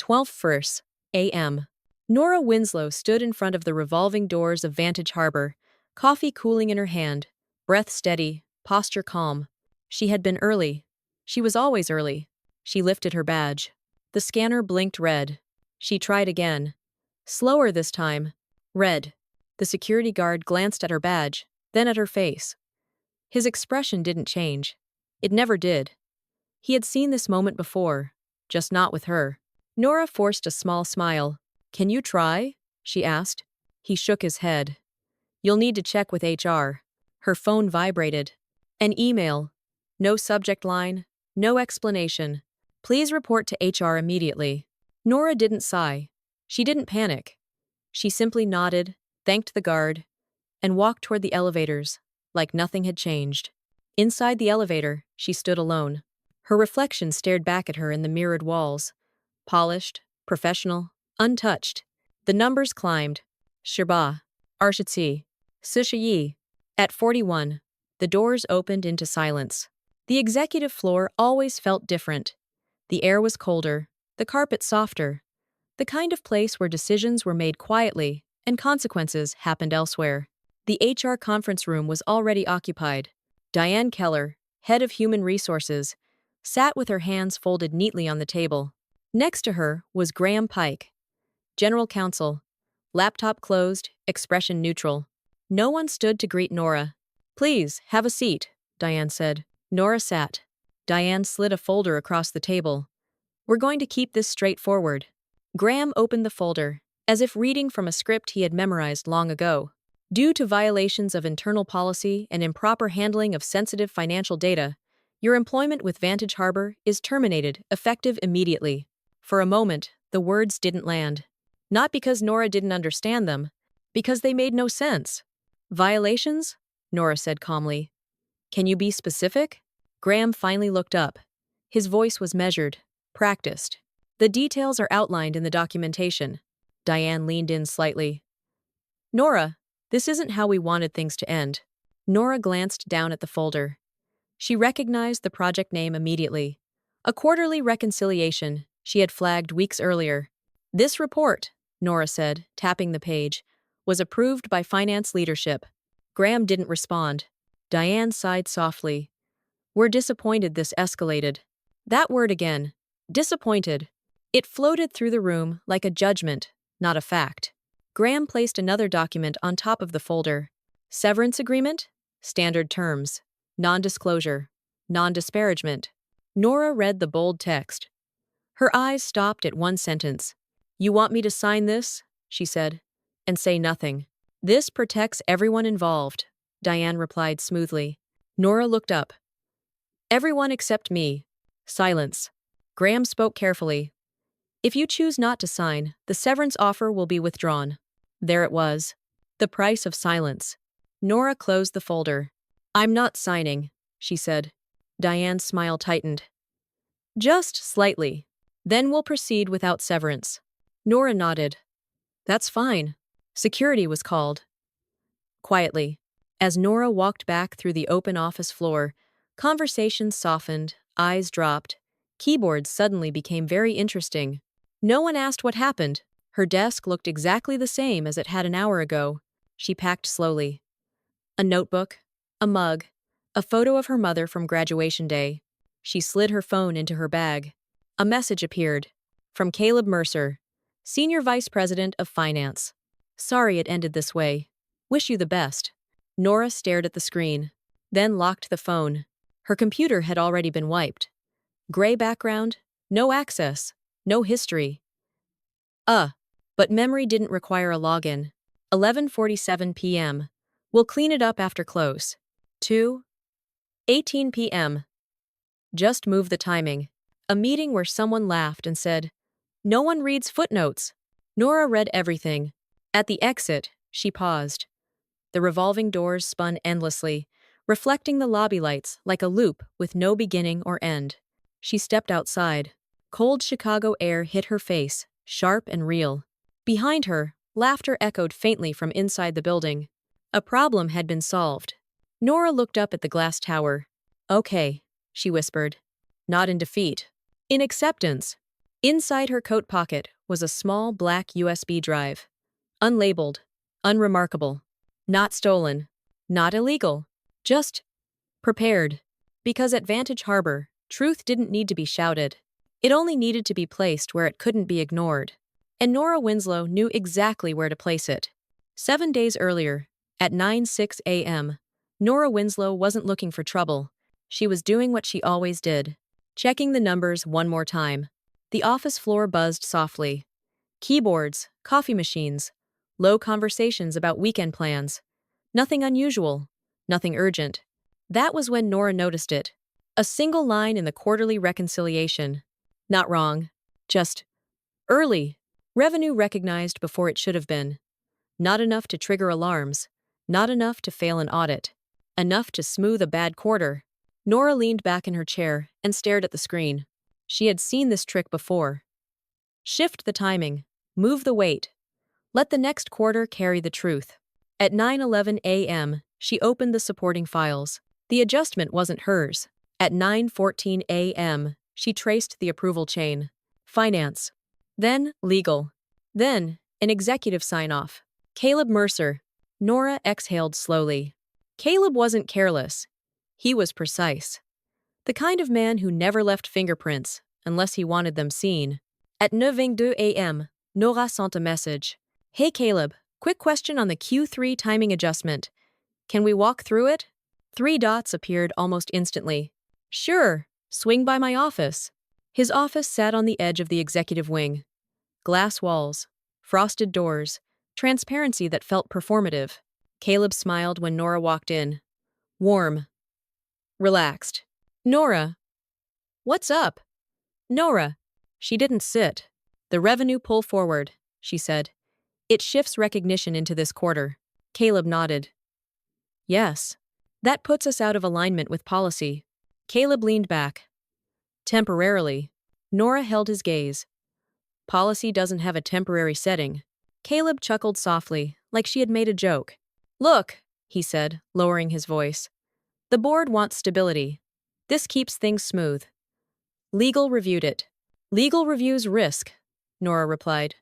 12:01 a.m. Nora Winslow stood in front of the revolving doors of Vantage Harbor, coffee cooling in her hand, breath steady, posture calm. She had been early. She was always early. She lifted her badge. The scanner blinked red. She tried again. Slower this time. Red. The security guard glanced at her badge, then at her face. His expression didn't change. It never did. He had seen this moment before, just not with her. Nora forced a small smile. "Can you try?" she asked. He shook his head. "You'll need to check with HR." Her phone vibrated. An email. No subject line. No explanation. "Please report to HR immediately." Nora didn't sigh. She didn't panic. She simply nodded, thanked the guard, and walked toward the elevators, like nothing had changed. Inside the elevator, she stood alone. Her reflection stared back at her in the mirrored walls. Polished, professional, untouched. The numbers climbed. Shirba. Arshitsi. Sushayi. At 41, the doors opened into silence. The executive floor always felt different. The air was colder, the carpet softer. The kind of place where decisions were made quietly and consequences happened elsewhere. The HR conference room was already occupied. Diane Keller, head of human resources, sat with her hands folded neatly on the table. Next to her was Graham Pike, general counsel, laptop closed, expression neutral. No one stood to greet Nora. "Please, have a seat," Diane said. Nora sat. Diane slid a folder across the table. "We're going to keep this straightforward." Graham opened the folder, as if reading from a script he had memorized long ago. "Due to violations of internal policy and improper handling of sensitive financial data, your employment with Vantage Harbor is terminated, effective immediately." For a moment, the words didn't land. Not because Nora didn't understand them, because they made no sense. "Violations?" Nora said calmly. "Can you be specific?" Graham finally looked up. His voice was measured, practiced. "The details are outlined in the documentation." Diane leaned in slightly. "Nora, this isn't how we wanted things to end." Nora glanced down at the folder. She recognized the project name immediately. A quarterly reconciliation she had flagged weeks earlier. "This report," Nora said, tapping the page, "was approved by finance leadership." Graham didn't respond. Diane sighed softly. "We're disappointed this escalated." That word again. Disappointed. It floated through the room like a judgment, not a fact. Graham placed another document on top of the folder. Severance agreement? Standard terms. Non-disclosure. Non-disparagement. Nora read the bold text. Her eyes stopped at one sentence. "You want me to sign this?" she said, and say nothing. "This protects everyone involved," Diane replied smoothly. Nora looked up. "Everyone except me." Silence. Graham spoke carefully. "If you choose not to sign, the severance offer will be withdrawn." There it was. The price of silence. Nora closed the folder. "I'm not signing," she said. Diane's smile tightened. "Just slightly. Then we'll proceed without severance." Nora nodded. "That's fine." Security was called. Quietly. As Nora walked back through the open office floor, conversations softened, eyes dropped. Keyboards suddenly became very interesting. No one asked what happened. Her desk looked exactly the same as it had an hour ago. She packed slowly. A notebook, a mug, a photo of her mother from graduation day. She slid her phone into her bag. A message appeared. From Caleb Mercer, Senior Vice President of Finance. "Sorry it ended this way. Wish you the best." Nora stared at the screen, then locked the phone. Her computer had already been wiped. Gray background, no access, no history. But memory didn't require a login. 11:47 p.m. We'll clean it up after close. 2:18 p.m. Just move the timing. A meeting where someone laughed and said, "No one reads footnotes." Nora read everything. At the exit, she paused. The revolving doors spun endlessly, reflecting the lobby lights like a loop with no beginning or end. She stepped outside. Cold Chicago air hit her face, sharp and real. Behind her, laughter echoed faintly from inside the building. A problem had been solved. Nora looked up at the glass tower. "Okay," she whispered. Not in defeat. In acceptance. Inside her coat pocket was a small black USB drive. Unlabeled, unremarkable, not stolen, not illegal, just prepared. Because at Vantage Harbor, truth didn't need to be shouted. It only needed to be placed where it couldn't be ignored. And Nora Winslow knew exactly where to place it. 7 days earlier, at 9:06 a.m., Nora Winslow wasn't looking for trouble. She was doing what she always did, checking the numbers one more time. The office floor buzzed softly. Keyboards, coffee machines, low conversations about weekend plans. Nothing unusual, nothing urgent. That was when Nora noticed it. A single line in the quarterly reconciliation. Not wrong. Just early. Revenue recognized before it should have been. Not enough to trigger alarms. Not enough to fail an audit. Enough to smooth a bad quarter. Nora leaned back in her chair and stared at the screen. She had seen this trick before. Shift the timing. Move the weight. Let the next quarter carry the truth. At 9:11 a.m., she opened the supporting files. The adjustment wasn't hers. At 9:14 a.m., she traced the approval chain. Finance. Then legal. Then an executive sign-off. Caleb Mercer. Nora exhaled slowly. Caleb wasn't careless. He was precise. The kind of man who never left fingerprints unless he wanted them seen. At 9:22 a.m., Nora sent a message. Hey Caleb, quick question on the Q3 timing adjustment. Can we walk through it? 3 dots appeared almost instantly. Sure, swing by my office. His office sat on the edge of the executive wing. Glass walls, frosted doors, transparency that felt performative. Caleb smiled when Nora walked in. Warm. Relaxed. Nora. What's up? Nora. She didn't sit. The revenue pull forward, she said. It shifts recognition into this quarter. Caleb nodded. Yes. That puts us out of alignment with policy. Caleb leaned back. Temporarily. Nora held his gaze. Policy doesn't have a temporary setting. Caleb chuckled softly, like she had made a joke. Look, he said, lowering his voice. The board wants stability. This keeps things smooth. Legal reviewed it. Legal reviews risk, Nora replied.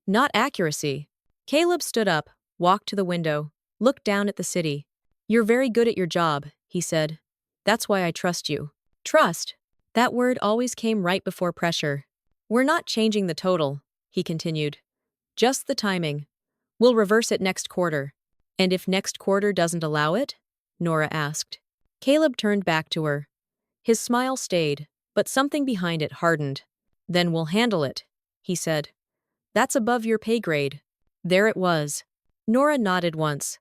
Not accuracy. Caleb stood up, walked to the window, looked down at the city. You're very good at your job, he said. That's why I trust you. Trust. That word always came right before pressure. We're not changing the total, he continued. Just the timing. We'll reverse it next quarter. And if next quarter doesn't allow it? Nora asked. Caleb turned back to her. His smile stayed, but something behind it hardened. Then we'll handle it, he said. That's above your pay grade. There it was. Nora nodded once.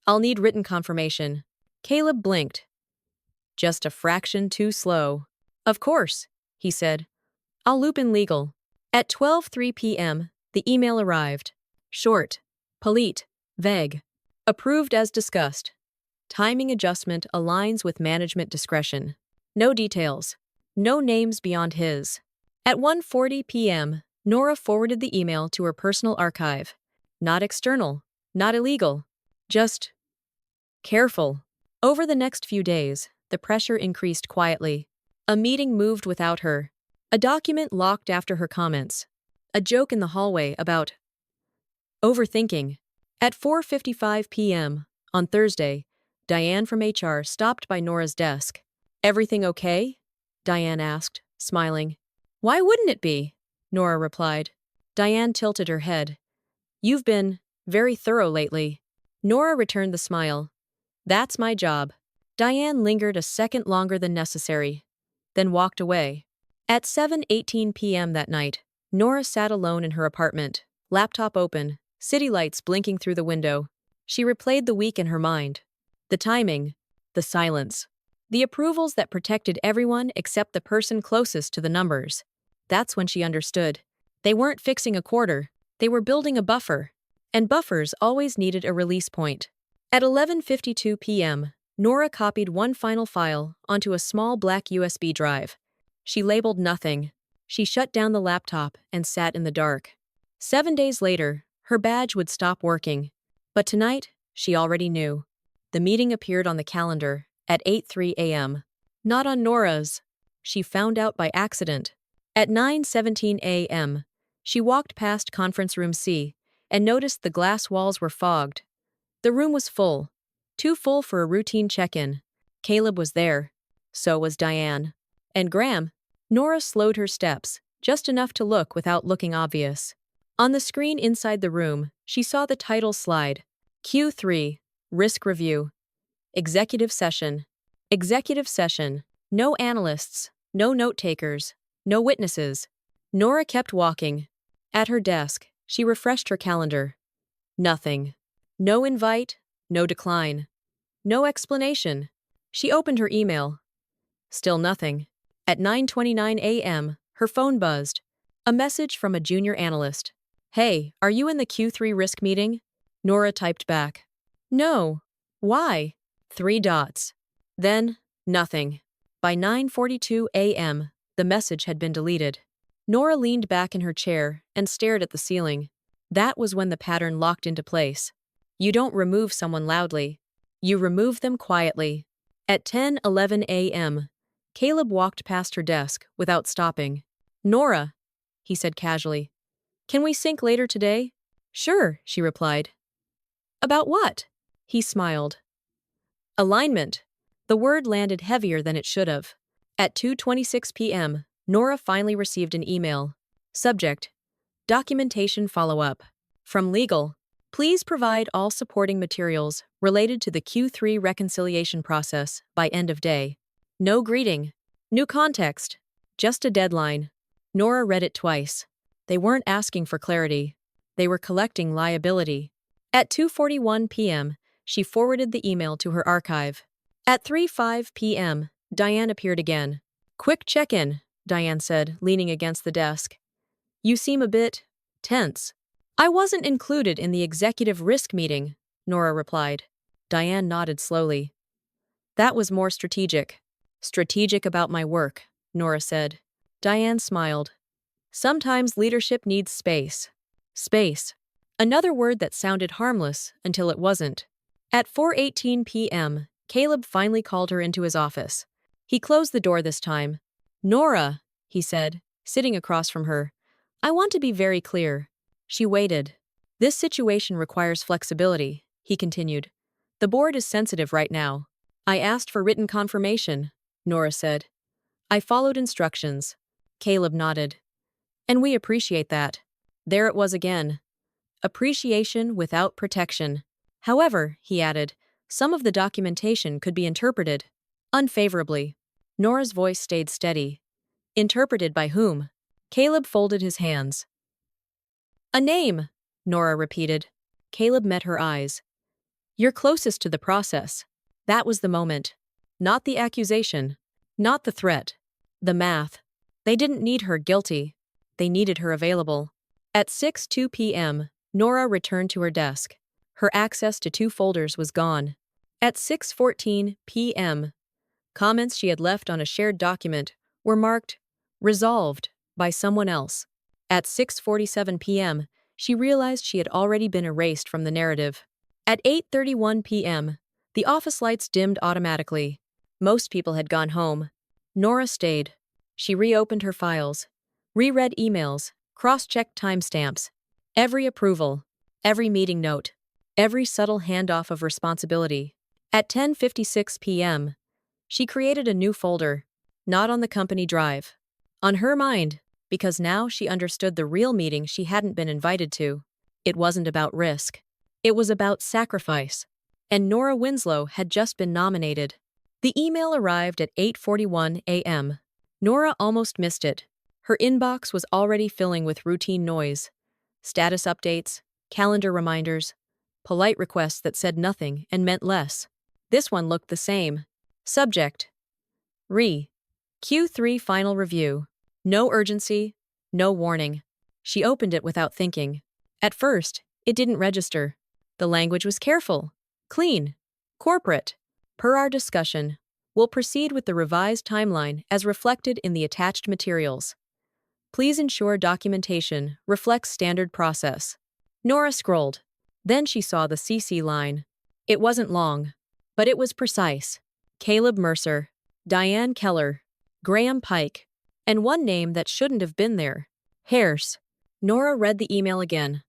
I'll need written confirmation. Caleb blinked. Just a fraction too slow. Of course, he said. I'll loop in legal. At 12:03 p.m., the email arrived. Short, polite, vague. Approved as discussed. Timing adjustment aligns with management discretion. No details. No names beyond his. At 1:40 p.m., Nora forwarded the email to her personal archive. Not external, not illegal. Just careful. Over the next few days, the pressure increased quietly. A meeting moved without her. A document locked after her comments. A joke in the hallway about overthinking. At 4:55 p.m. on Thursday, Diane from HR stopped by Nora's desk. Everything okay? Diane asked, smiling. Why wouldn't it be? Nora replied. Diane tilted her head. You've been very thorough lately. Nora returned the smile. That's my job. Diane lingered a second longer than necessary, then walked away. At 7:18 p.m. that night, Nora sat alone in her apartment, laptop open, city lights blinking through the window. She replayed the week in her mind. The timing, the silence, the approvals that protected everyone except the person closest to the numbers. That's when she understood. They weren't fixing a quarter, they were building a buffer. And buffers always needed a release point. At 11:52 p.m., Nora copied one final file onto a small black USB drive. She labeled nothing. She shut down the laptop and sat in the dark. 7 days later, her badge would stop working. But tonight, she already knew. The meeting appeared on the calendar at 8:03 a.m. Not on Nora's. She found out by accident. At 9:17 a.m., she walked past conference room C and noticed the glass walls were fogged. The room was full. Too full for a routine check-in. Caleb was there. So was Diane. And Graham. Nora slowed her steps, just enough to look without looking obvious. On the screen inside the room, she saw the title slide. Q3, Risk Review. Executive Session. Executive Session. No analysts, no note-takers, no witnesses. Nora kept walking. At her desk, she refreshed her calendar. Nothing. No invite, no decline. No explanation. She opened her email. Still nothing. At 9:29 a.m., her phone buzzed. A message from a junior analyst. "Hey, are you in the Q3 risk meeting?" Nora typed back. "No. Why?" 3 dots. Then, nothing. By 9:42 a.m., the message had been deleted. Nora leaned back in her chair and stared at the ceiling. That was when the pattern locked into place. You don't remove someone loudly. You remove them quietly. At 10:11 a.m., Caleb walked past her desk without stopping. "Nora," he said casually, "can we sync later today?" "Sure," she replied. "About what?" He smiled. "Alignment." The word landed heavier than it should have. At 2:26 p.m., Nora finally received an email. Subject: Documentation follow-up. From legal. Please provide all supporting materials related to the Q3 reconciliation process by end of day. No greeting. New context. Just a deadline. Nora read it twice. They weren't asking for clarity. They were collecting liability. At 2:41 p.m., she forwarded the email to her archive. At 3:05 p.m., Diane appeared again. "Quick check-in," Diane said, leaning against the desk. "You seem a bit tense." "I wasn't included in the executive risk meeting," Nora replied. Diane nodded slowly. "That was more strategic." "Strategic about my work," Nora said. Diane smiled. "Sometimes leadership needs space." Space. Another word that sounded harmless until it wasn't. At 4:18 p.m., Caleb finally called her into his office. He closed the door this time. "Nora," he said, sitting across from her, "I want to be very clear." She waited. "This situation requires flexibility," he continued. "The board is sensitive right now." "I asked for written confirmation," Nora said. "I followed instructions." Caleb nodded. "And we appreciate that." There it was again. Appreciation without protection. However, he added, some of the documentation could be interpreted unfavorably. Nora's voice stayed steady. "Interpreted by whom?" Caleb folded his hands. "A name," Nora repeated. Caleb met her eyes. "You're closest to the process." That was the moment. Not the accusation. Not the threat. The math. They didn't need her guilty. They needed her available. At 6:02 p.m., Nora returned to her desk. Her access to 2 folders was gone. At 6:14 p.m., comments she had left on a shared document were marked resolved by someone else. At 6:47 p.m., she realized she had already been erased from the narrative. At 8:31 p.m., the office lights dimmed automatically. Most people had gone home. Nora stayed. She reopened her files, reread emails, cross-checked timestamps. Every approval, every meeting note, every subtle handoff of responsibility. At 10:56 p.m., she created a new folder, not on the company drive. On her mind, because now she understood the real meeting she hadn't been invited to. It wasn't about risk. It was about sacrifice. And Nora Winslow had just been nominated. The email arrived at 8:41 a.m. Nora almost missed it. Her inbox was already filling with routine noise. Status updates, calendar reminders, polite requests that said nothing and meant less. This one looked the same. Subject: Q3 Final Review. No urgency, no warning. She opened it without thinking. At first, it didn't register. The language was careful, clean, corporate. Per our discussion, we'll proceed with the revised timeline as reflected in the attached materials. Please ensure documentation reflects standard process. Nora scrolled. Then she saw the CC line. It wasn't long, but it was precise. Caleb Mercer, Diane Keller, Graham Pike, And one name that shouldn't have been there. Hairs. Nora read the email again.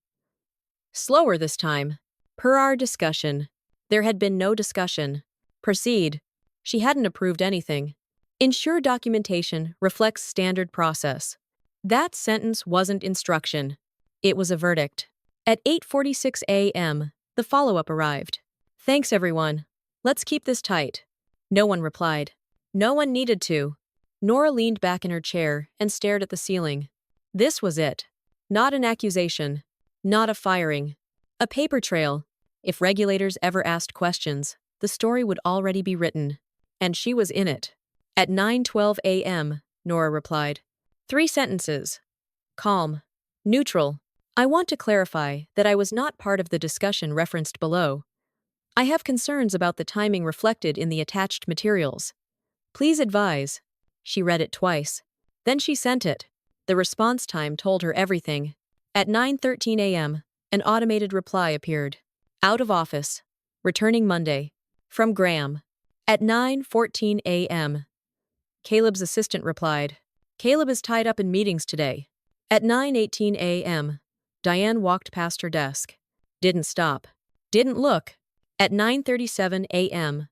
Slower this time. Per our discussion. There had been no discussion. Proceed. She hadn't approved anything. Ensure documentation reflects standard process. That sentence wasn't instruction. It was a verdict. At 8:46 a.m., the follow-up arrived. Thanks, everyone. Let's keep this tight. No one replied. No one needed to. Nora leaned back in her chair and stared at the ceiling. This was it. Not an accusation. Not a firing. A paper trail. If regulators ever asked questions, the story would already be written. And she was in it. At 9:12 a.m., Nora replied. 3 sentences. Calm. Neutral. I want to clarify that I was not part of the discussion referenced below. I have concerns about the timing reflected in the attached materials. Please advise. She read it twice. Then she sent it. The response time told her everything. At 9:13 a.m., an automated reply appeared. Out of office. Returning Monday. From Graham. At 9:14 a.m., Caleb's assistant replied. Caleb is tied up in meetings today. At 9:18 a.m., Diane walked past her desk. Didn't stop. Didn't look. At 9:37 a.m.,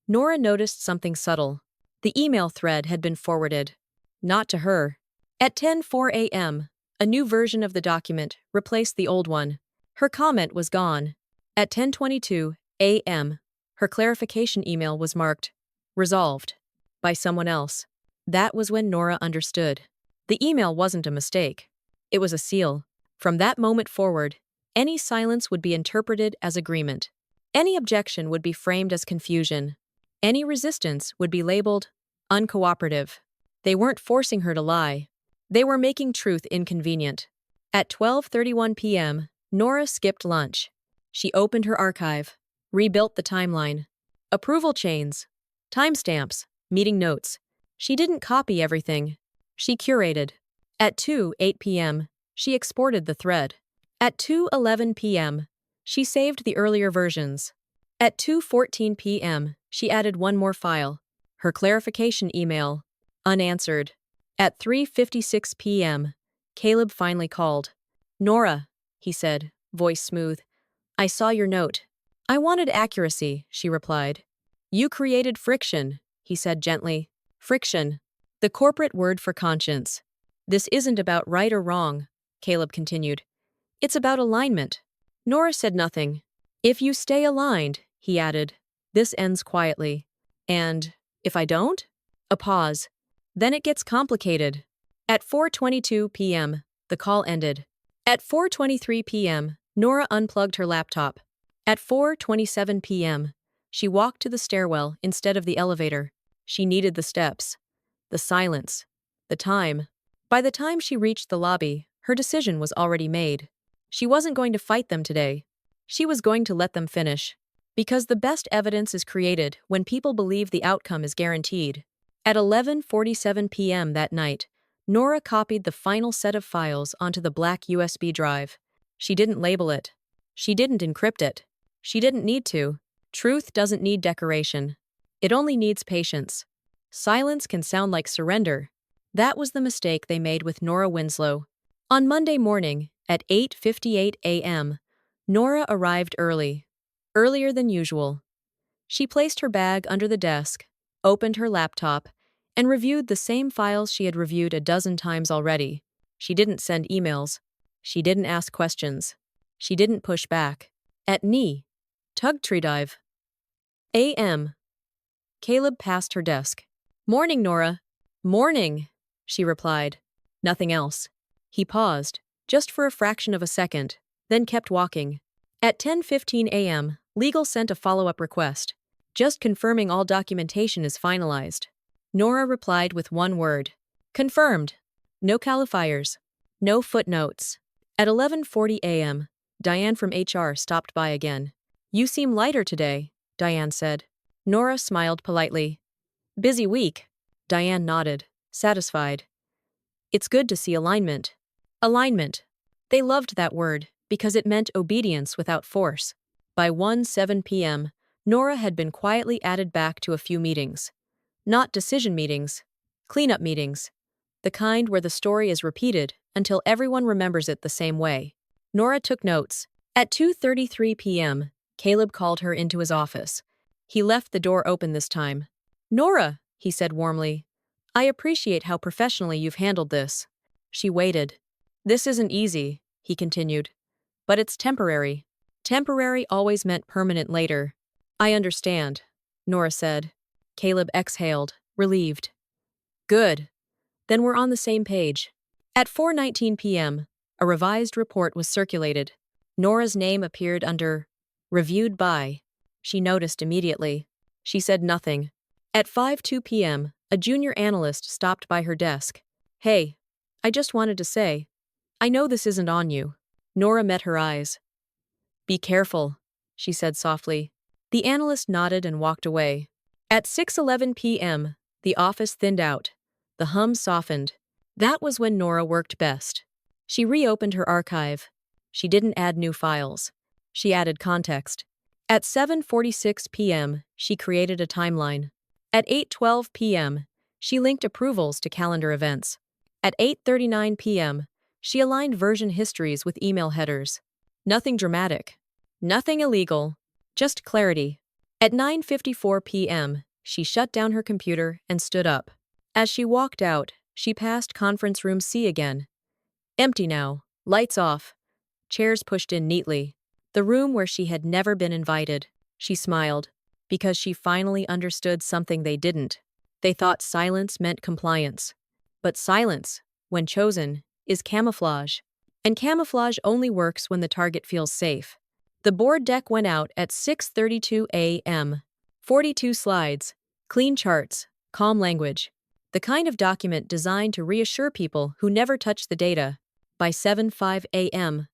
Nora noticed something subtle. The email thread had been forwarded. Not to her. At 10:04 a.m., a new version of the document replaced the old one. Her comment was gone. At 10:22 a.m., her clarification email was marked resolved by someone else. That was when Nora understood. The email wasn't a mistake. It was a seal. From that moment forward, any silence would be interpreted as agreement. Any objection would be framed as confusion. Any resistance would be labeled uncooperative. They weren't forcing her to lie. They were making truth inconvenient. At 12:31 p.m., Nora skipped lunch. She opened her archive, rebuilt the timeline. Approval chains, timestamps, meeting notes. She didn't copy everything. She curated. At 2:08 p.m., she exported the thread. At 2:11 p.m., she saved the earlier versions. At 2:14 p.m., she added one more file. Her clarification email. Unanswered. At 3:56 p.m., Caleb finally called. Nora, he said, voice smooth. I saw your note. I wanted accuracy, she replied. You created friction, he said gently. Friction. The corporate word for conscience. This isn't about right or wrong, Caleb continued. It's about alignment. Nora said nothing. If you stay aligned, he added. This ends quietly. And if I don't? A pause. Then it gets complicated. At 4:22 p.m., the call ended. At 4:23 p.m., Nora unplugged her laptop. At 4:27 p.m., she walked to the stairwell instead of the elevator. She needed the steps, the silence, the time. By the time she reached the lobby, her decision was already made. She wasn't going to fight them today. She was going to let them finish. Because the best evidence is created when people believe the outcome is guaranteed. At 11:47 p.m. that night, Nora copied the final set of files onto the black USB drive. She didn't label it. She didn't encrypt it. She didn't need to. Truth doesn't need decoration. It only needs patience. Silence can sound like surrender. That was the mistake they made with Nora Winslow. On Monday morning, at 8:58 a.m., Nora arrived early. Earlier than usual. She placed her bag under the desk, opened her laptop, and reviewed the same files she had reviewed a dozen times already. She didn't send emails. She didn't ask questions. She didn't push back. At Tugtree Dive. A.m. Caleb passed her desk. Morning, Nora. Morning, she replied. Nothing else. He paused, just for a fraction of a second, then kept walking. At 10:15 a.m., legal sent a follow-up request. Just confirming all documentation is finalized. Nora replied with one word. Confirmed. No qualifiers. No footnotes. At 11:40 a.m., Diane from HR stopped by again. You seem lighter today, Diane said. Nora smiled politely. Busy week. Diane nodded, satisfied. It's good to see alignment. Alignment. They loved that word because it meant obedience without force. By 1:07 p.m., Nora had been quietly added back to a few meetings. Not decision meetings. Cleanup meetings. The kind where the story is repeated until everyone remembers it the same way. Nora took notes. At 2:33 p.m., Caleb called her into his office. He left the door open this time. "Nora," he said warmly, "I appreciate how professionally you've handled this." She waited. "This isn't easy," he continued. "But it's temporary." Temporary always meant permanent later. "I understand," Nora said. Caleb exhaled, relieved. "Good. Then we're on the same page." At 4:19 p.m., a revised report was circulated. Nora's name appeared under "Reviewed by." She noticed immediately. She said nothing. At 5:02 p.m., a junior analyst stopped by her desk. "Hey, I just wanted to say, I know this isn't on you." Nora met her eyes. "Be careful," she said softly. The analyst nodded and walked away. At 6:11 p.m., the office thinned out. The hum softened. That was when Nora worked best. She reopened her archive. She didn't add new files. She added context. At 7:46 p.m., she created a timeline. At 8:12 p.m., she linked approvals to calendar events. At 8:39 p.m., she aligned version histories with email headers. Nothing dramatic. Nothing illegal. Just clarity. At 9:54 p.m., she shut down her computer and stood up. As she walked out, she passed conference room C again. Empty now, lights off, chairs pushed in neatly. The room where she had never been invited. She smiled, because she finally understood something they didn't. They thought silence meant compliance. But silence, when chosen, is camouflage. And camouflage only works when the target feels safe. The board deck went out at 6:32 a.m. 42 slides, clean charts, calm language. The kind of document designed to reassure people who never touch the data. By 7:05 a.m.,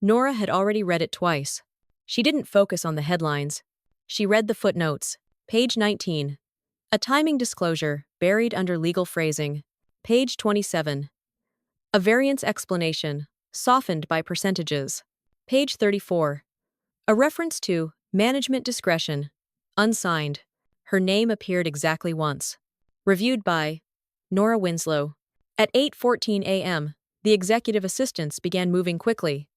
Nora had already read it twice. She didn't focus on the headlines. She read the footnotes. Page 19. A timing disclosure, buried under legal phrasing. Page 27. A variance explanation, softened by percentages. Page 34. A reference to management discretion, unsigned. Her name appeared exactly once. Reviewed by Nora Winslow. At 8:14 a.m., the executive assistants began moving quickly.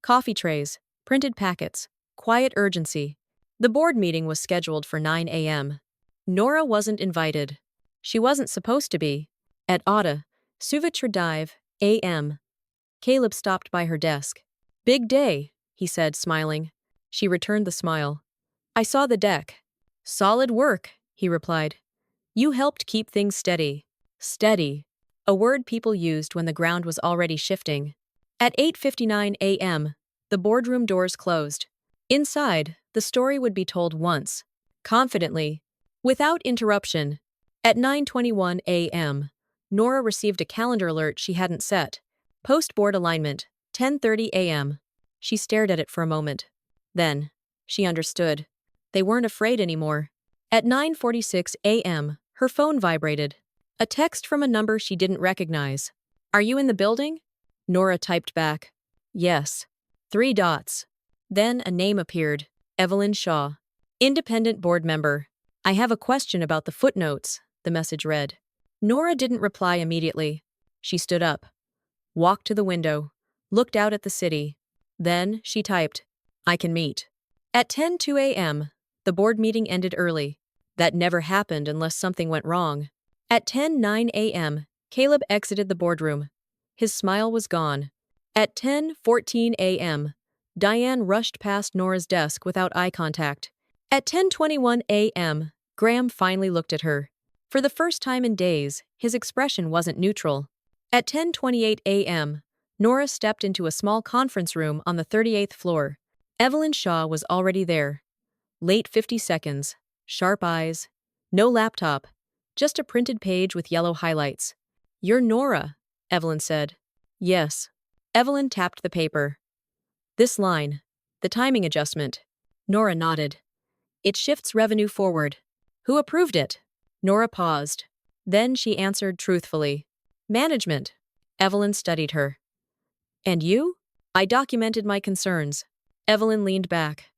Coffee trays, printed packets, quiet urgency. The board meeting was scheduled for 9 a.m. Nora wasn't invited. She wasn't supposed to be. At Auta, Suvitra Dive, a.m. Caleb stopped by her desk. "Big day," he said, smiling. She returned the smile. "I saw the deck." "Solid work," he replied. "You helped keep things steady." Steady. A word people used when the ground was already shifting. At 8:59 a.m., the boardroom doors closed. Inside, the story would be told once, confidently, without interruption. At 9:21 a.m., Nora received a calendar alert she hadn't set. Post-board alignment, 10:30 a.m. She stared at it for a moment. Then, she understood. They weren't afraid anymore. At 9:46 a.m., her phone vibrated. A text from a number she didn't recognize. "Are you in the building?" Nora typed back. "Yes." 3 dots. Then a name appeared. Evelyn Shaw. Independent board member. "I have a question about the footnotes," the message read. Nora didn't reply immediately. She stood up, walked to the window, looked out at the city. Then she typed, "I can meet." At 10:02 a.m., the board meeting ended early. That never happened unless something went wrong. At 10:09 a.m., Caleb exited the boardroom. His smile was gone. At 10:14 a.m., Diane rushed past Nora's desk without eye contact. At 10:21 a.m., Graham finally looked at her. For the first time in days, his expression wasn't neutral. At 10:28 a.m., Nora stepped into a small conference room on the 38th floor. Evelyn Shaw was already there. Late 50 seconds, sharp eyes, no laptop, just a printed page with yellow highlights. "You're Nora," Evelyn said. "Yes." Evelyn tapped the paper. "This line, the timing adjustment." Nora nodded. "It shifts revenue forward." "Who approved it?" Nora paused. Then she answered truthfully. "Management." Evelyn studied her. "And you?" "I documented my concerns." Evelyn leaned back.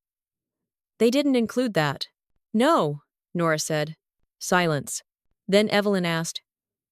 "They didn't include that." "No," Nora said. Silence. Then Evelyn asked,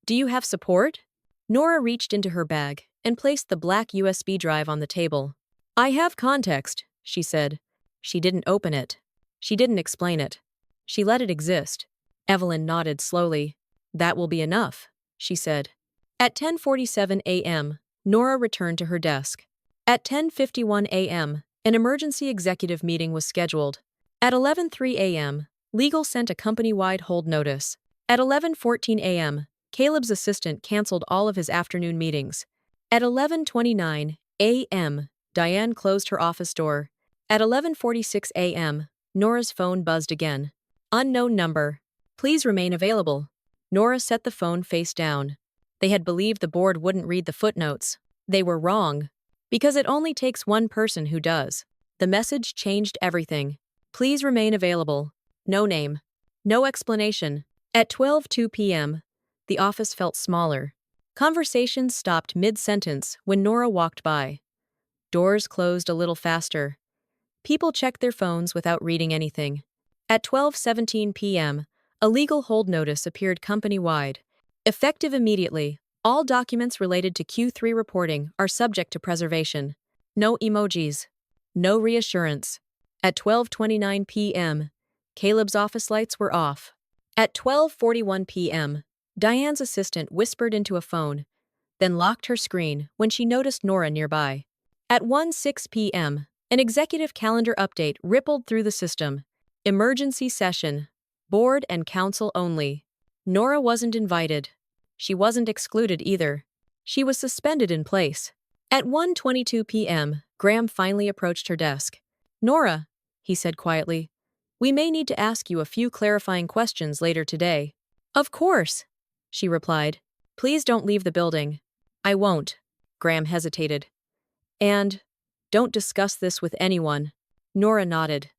"Do you have support?" Nora reached into her bag and placed the black USB drive on the table. I have context, she said. She didn't open it. She didn't explain it. She let it exist. Evelyn nodded slowly. That will be enough, she said. At 10:47 a.m., Nora returned to her desk. At 10:51 a.m., an emergency executive meeting was scheduled. At 11:03 a.m., legal sent a company-wide hold notice. At 11:14 a.m., Caleb's assistant canceled all of his afternoon meetings. At 11:29 a.m., Diane closed her office door. At 11:46 a.m., Nora's phone buzzed again. Unknown number. Please remain available. Nora set the phone face down. They had believed the board wouldn't read the footnotes. They were wrong. Because it only takes one person who does. The message changed everything. Please remain available. No name. No explanation. At 12:02 p.m., the office felt smaller. Conversations stopped mid-sentence when Nora walked by. Doors closed a little faster. People checked their phones without reading anything. At 12:17 p.m., a legal hold notice appeared company-wide. Effective immediately, all documents related to Q3 reporting are subject to preservation. No emojis. No reassurance. At 12:29 p.m., Caleb's office lights were off. At 12:41 p.m., Diane's assistant whispered into a phone, then locked her screen when she noticed Nora nearby. At 1:06 p.m., an executive calendar update rippled through the system. Emergency session. Board and council only. Nora wasn't invited. She wasn't excluded either. She was suspended in place. At 1:22 p.m., Graham finally approached her desk. Nora, he said quietly, we may need to ask you a few clarifying questions later today. Of course, she replied. Please don't leave the building. I won't. Graham hesitated. And don't discuss this with anyone. Nora nodded.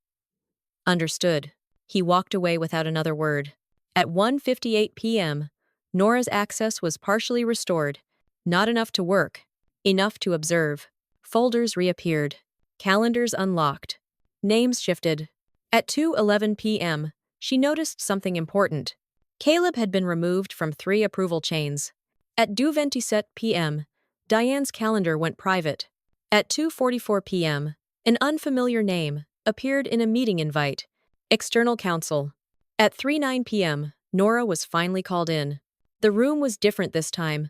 Understood. He walked away without another word. At 1:58 p.m., Nora's access was partially restored. Not enough to work. Enough to observe. Folders reappeared. Calendars unlocked. Names shifted. At 2:11 p.m., she noticed something important. Caleb had been removed from 3 approval chains. At 2:27 p.m., Diane's calendar went private. At 2:44 p.m., an unfamiliar name appeared in a meeting invite. External counsel. At 3:09 p.m., Nora was finally called in. The room was different this time.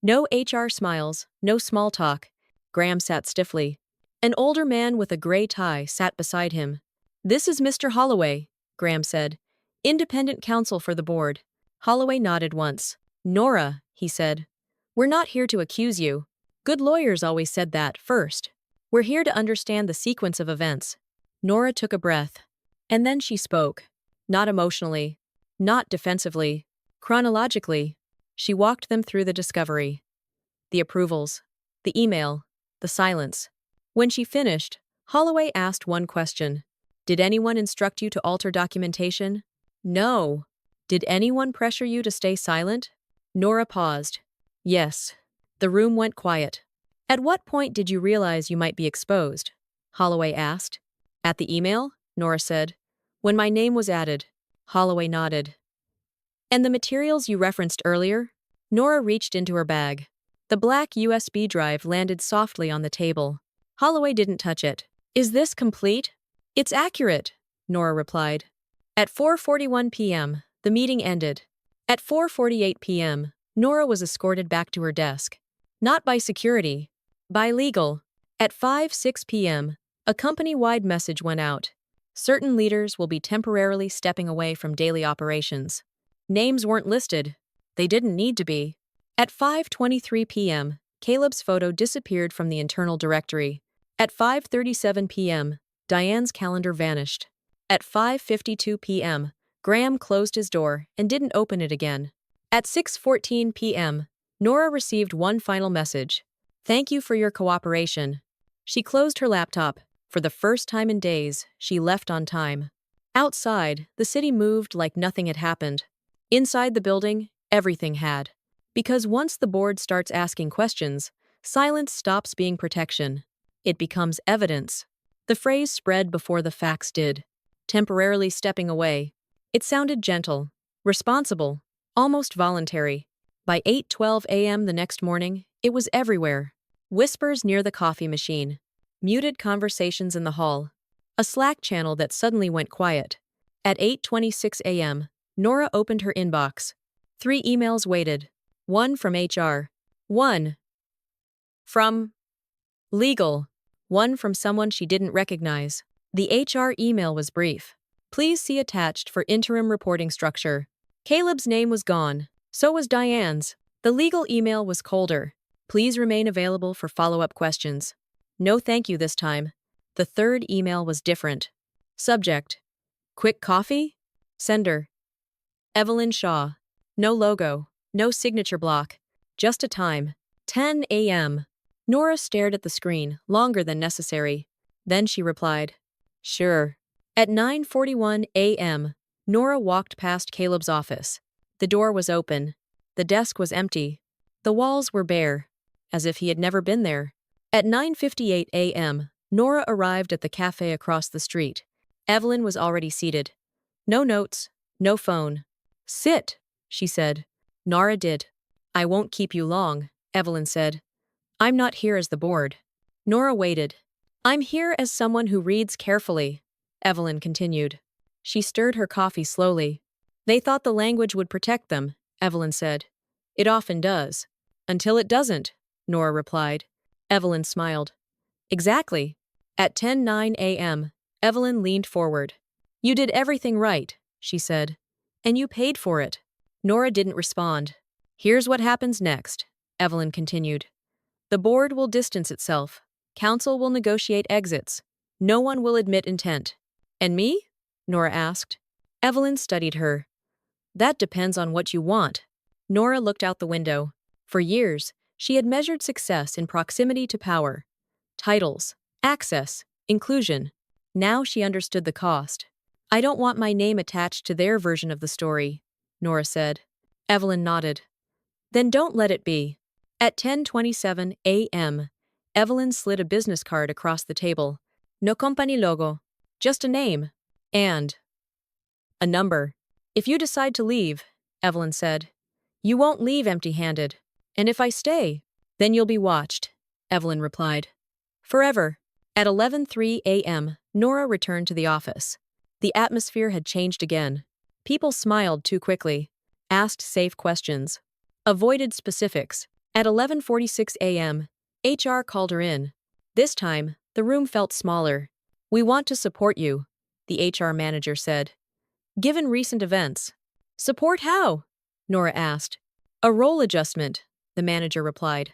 No HR smiles, no small talk. Graham sat stiffly. An older man with a gray tie sat beside him. This is Mr. Holloway, Graham said. Independent counsel for the board. Holloway nodded once. Nora, he said. We're not here to accuse you. Good lawyers always said that first. We're here to understand the sequence of events. Nora took a breath. And then she spoke. Not emotionally. Not defensively. Chronologically. She walked them through the discovery. The approvals. The email. The silence. When she finished, Holloway asked one question. Did anyone instruct you to alter documentation? No. Did anyone pressure you to stay silent? Nora paused. Yes. The room went quiet. At what point did you realize you might be exposed? Holloway asked. At the email? Nora said. When my name was added. Holloway nodded. And the materials you referenced earlier? Nora reached into her bag. The black USB drive landed softly on the table. Holloway didn't touch it. Is this complete? It's accurate, Nora replied. At 4:41 p.m., the meeting ended. At 4:48 p.m., Nora was escorted back to her desk. Not by security. By legal. At 5:06 p.m., a company-wide message went out. Certain leaders will be temporarily stepping away from daily operations. Names weren't listed. They didn't need to be. At 5:23 p.m., Caleb's photo disappeared from the internal directory. At 5:37 p.m., Diane's calendar vanished. At 5:52 p.m., Graham closed his door and didn't open it again. At 6:14 p.m., Nora received one final message. Thank you for your cooperation. She closed her laptop. For the first time in days, she left on time. Outside, the city moved like nothing had happened. Inside the building, everything had. Because once the board starts asking questions, silence stops being protection. It becomes evidence. The phrase spread before the facts did. Temporarily stepping away. It sounded gentle, responsible, almost voluntary. By 8:12 a.m. the next morning, it was everywhere. Whispers near the coffee machine. Muted conversations in the hall. A Slack channel that suddenly went quiet. At 8:26 a.m., Nora opened her inbox. 3 emails waited. One from HR. One from legal. One from someone she didn't recognize. The HR email was brief. Please see attached for interim reporting structure. Caleb's name was gone. So was Diane's. The legal email was colder. Please remain available for follow-up questions. No thank you this time. The third email was different. Subject: quick coffee? Sender: Evelyn Shaw. No logo. No signature block. Just a time. 10 a.m. Nora stared at the screen, longer than necessary. Then she replied, sure. At 9:41 a.m., Nora walked past Caleb's office. The door was open. The desk was empty. The walls were bare, as if he had never been there. At 9:58 a.m., Nora arrived at the cafe across the street. Evelyn was already seated. No notes, no phone. Sit, she said. Nora did. I won't keep you long, Evelyn said. I'm not here as the board. Nora waited. I'm here as someone who reads carefully, Evelyn continued. She stirred her coffee slowly. They thought the language would protect them, Evelyn said. It often does. Until it doesn't, Nora replied. Evelyn smiled. Exactly. At 10:09 a.m., Evelyn leaned forward. You did everything right, she said. And you paid for it. Nora didn't respond. Here's what happens next, Evelyn continued. The board will distance itself. Council will negotiate exits. No one will admit intent. And me? Nora asked. Evelyn studied her. That depends on what you want. Nora looked out the window. For years, she had measured success in proximity to power. Titles, access, inclusion. Now she understood the cost. I don't want my name attached to their version of the story, Nora said. Evelyn nodded. Then don't let it be. At 10:27 a.m., Evelyn slid a business card across the table. No company logo. Just a name. And a number. If you decide to leave, Evelyn said, you won't leave empty-handed. And if I stay, then you'll be watched, Evelyn replied. Forever. At 11:03 a.m., Nora returned to the office. The atmosphere had changed again. People smiled too quickly, asked safe questions, avoided specifics. At 11:46 a.m., HR called her in. This time, the room felt smaller. We want to support you, the HR manager said. Given recent events. Support how? Nora asked. A role adjustment, the manager replied.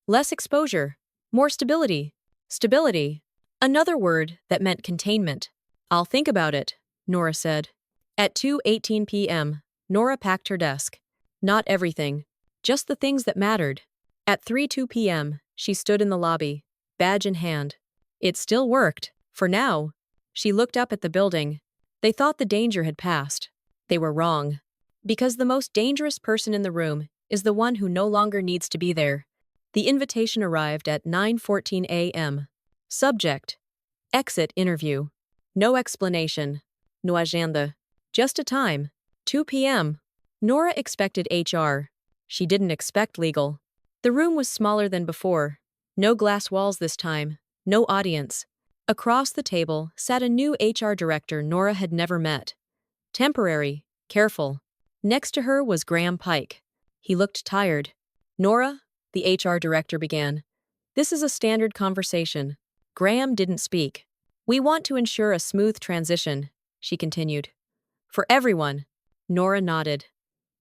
Less exposure. More stability. Stability. Another word that meant containment. I'll think about it, Nora said. At 2:18 p.m., Nora packed her desk. Not everything. Just the things that mattered. At 3:02 p.m., she stood in the lobby, badge in hand. It still worked. For now. She looked up at the building. They thought the danger had passed. They were wrong. Because the most dangerous person in the room is the one who no longer needs to be there. The invitation arrived at 9:14 a.m. Subject: exit interview. No explanation. No agenda. Just a time. 2 p.m. Nora expected HR. She didn't expect legal. The room was smaller than before. No glass walls this time. No audience. Across the table sat a new HR director Nora had never met. Temporary, careful. Next to her was Graham Pike. He looked tired. Nora, the HR director began. This is a standard conversation. Graham didn't speak. We want to ensure a smooth transition, she continued. For everyone. Nora nodded.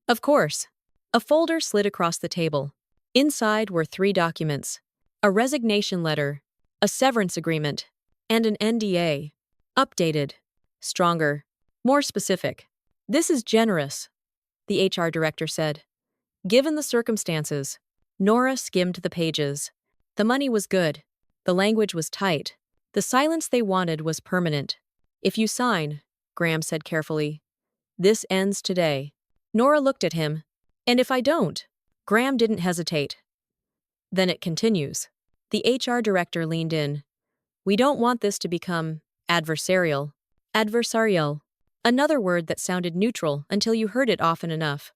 Of course. A folder slid across the table. Inside were 3 documents. A resignation letter, a severance agreement, and an NDA. Updated. Stronger. More specific. This is generous, the HR director said. Given the circumstances. Nora skimmed the pages. The money was good. The language was tight. The silence they wanted was permanent. If you sign, Graham said carefully. This ends today. Nora looked at him. And if I don't? Graham didn't hesitate. Then it continues. The HR director leaned in. We don't want this to become adversarial. Adversarial. Another word that sounded neutral until you heard it often enough.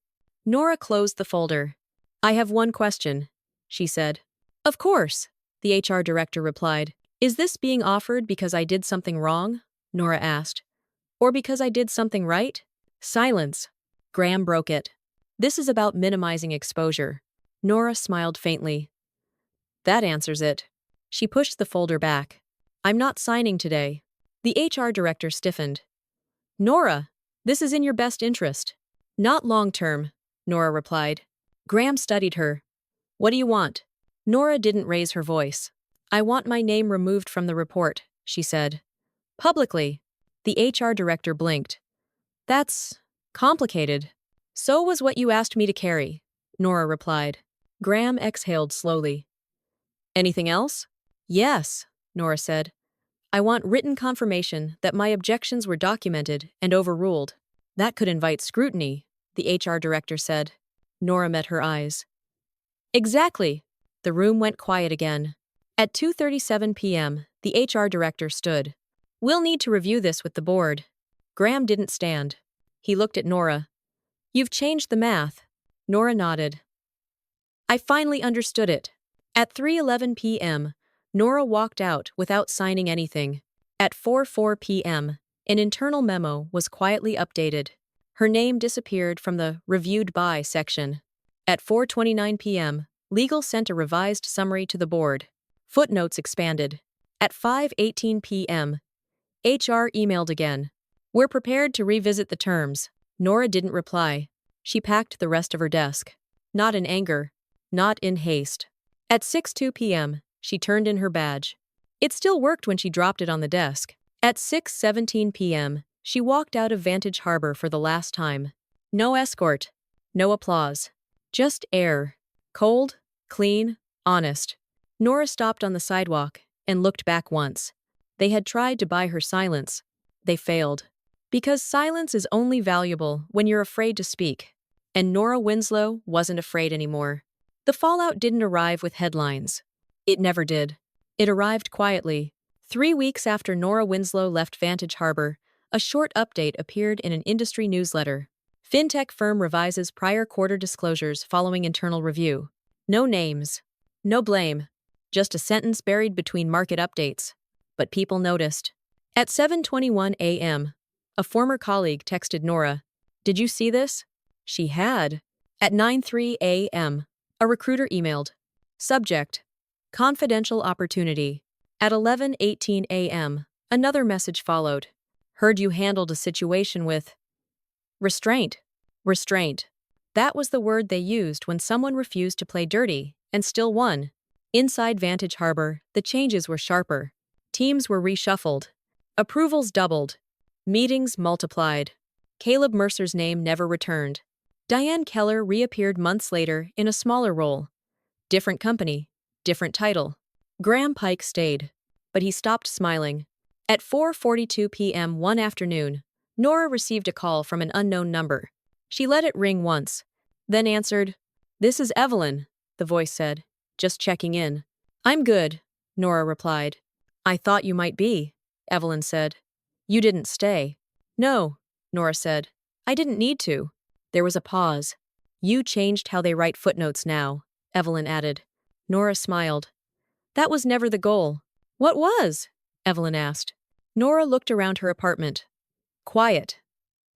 Nora closed the folder. I have one question, she said. Of course, the HR director replied. Is this being offered because I did something wrong? Nora asked. Or because I did something right? Silence. Graham broke it. This is about minimizing exposure. Nora smiled faintly. That answers it. She pushed the folder back. I'm not signing today. The HR director stiffened. Nora, this is in your best interest. Not long term, Nora replied. Graham studied her. What do you want? Nora didn't raise her voice. I want my name removed from the report, she said. Publicly. The HR director blinked. That's complicated. So was what you asked me to carry, Nora replied. Graham exhaled slowly. Anything else? Yes, Nora said. I want written confirmation that my objections were documented and overruled. That could invite scrutiny, the HR director said. Nora met her eyes. Exactly. The room went quiet again. At 2:37 p.m., the HR director stood. We'll need to review this with the board. Graham didn't stand. He looked at Nora. You've changed the math. Nora nodded. I finally understood it. At 3:11 p.m., Nora walked out without signing anything. At 4:04 p.m., an internal memo was quietly updated. Her name disappeared from the Reviewed By section. At 4:29 p.m., Legal sent a revised summary to the board. Footnotes expanded. At 5:18 p.m., HR emailed again. We're prepared to revisit the terms. Nora didn't reply. She packed the rest of her desk. Not in anger. Not in haste. At 6:02 p.m., she turned in her badge. It still worked when she dropped it on the desk. At 6:17 p.m., she walked out of Vantage Harbor for the last time. No escort. No applause. Just air. Cold, clean, honest. Nora stopped on the sidewalk and looked back once. They had tried to buy her silence. They failed. Because silence is only valuable when you're afraid to speak. And Nora Winslow wasn't afraid anymore. The fallout didn't arrive with headlines. It never did. It arrived quietly. 3 weeks after Nora Winslow left Vantage Harbor, a short update appeared in an industry newsletter. Fintech firm revises prior quarter disclosures following internal review. No names. No blame. Just a sentence buried between market updates. But people noticed. At 7:21 a.m., a former colleague texted Nora. Did you see this? She had. At 9:03 a.m., a recruiter emailed. Subject. Confidential opportunity. At 11:18 a.m., another message followed. Heard you handled a situation with restraint. Restraint. That was the word they used when someone refused to play dirty and still won. Inside Vantage Harbor, the changes were sharper. Teams were reshuffled. Approvals doubled. Meetings multiplied. Caleb Mercer's name never returned. Diane Keller reappeared months later in a smaller role. Different company. Different title. Graham Pike stayed. But he stopped smiling. At 4:42 p.m. one afternoon, Nora received a call from an unknown number. She let it ring once, then answered. This is Evelyn, the voice said. Just checking in. I'm good, Nora replied. I thought you might be, Evelyn said. You didn't stay. No, Nora said. I didn't need to. There was a pause. You changed how they write footnotes now, Evelyn added. Nora smiled. That was never the goal. What was? Evelyn asked. Nora looked around her apartment. Quiet.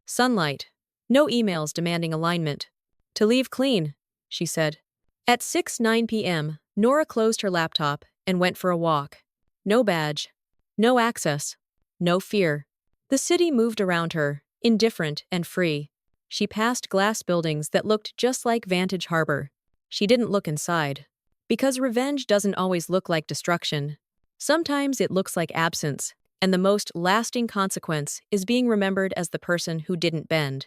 Sunlight. No emails demanding alignment. To leave clean, she said. At 6:09 p.m., Nora closed her laptop and went for a walk. No badge. No access. No fear. The city moved around her, indifferent and free. She passed glass buildings that looked just like Vantage Harbor. She didn't look inside. Because revenge doesn't always look like destruction. Sometimes it looks like absence, and the most lasting consequence is being remembered as the person who didn't bend.